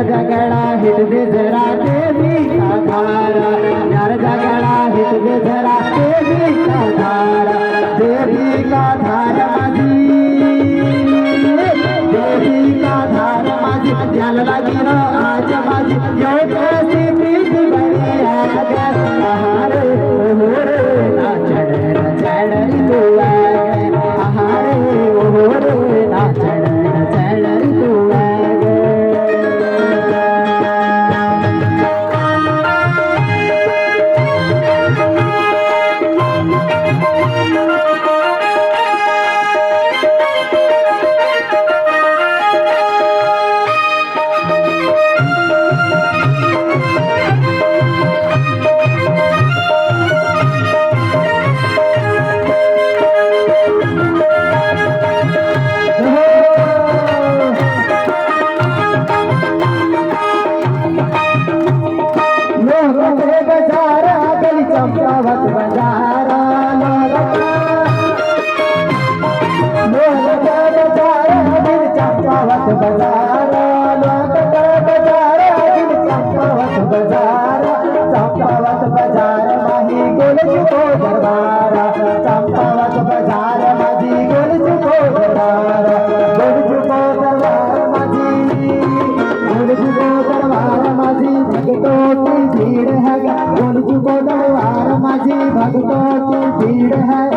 जगड़ा हित दे जरा देवी का धारा, यार जगड़ा हित दे जरा देवी का धारा, देवी का धारा माझी, देवी का धारा माझी, ध्यान लगी ना आज माझी, यो कैसी प्रीति बनी है आहारे ओरे ना चढ़ तू आगे, आहारे ओरे ना चढ़ तू आगे। चंपावत बजारा चंपावत बजारा चंपावत बजारा चंपावत बजार माही गोल चुको दरबारा, चंपावत बजार माही गोल चुको दरबारा, गोल चुको दरबार माही, गोल चुको दरबार माही भक्तों की भीड़ है, गोल चुको दरबार माझी भक्तों की भीड़ है।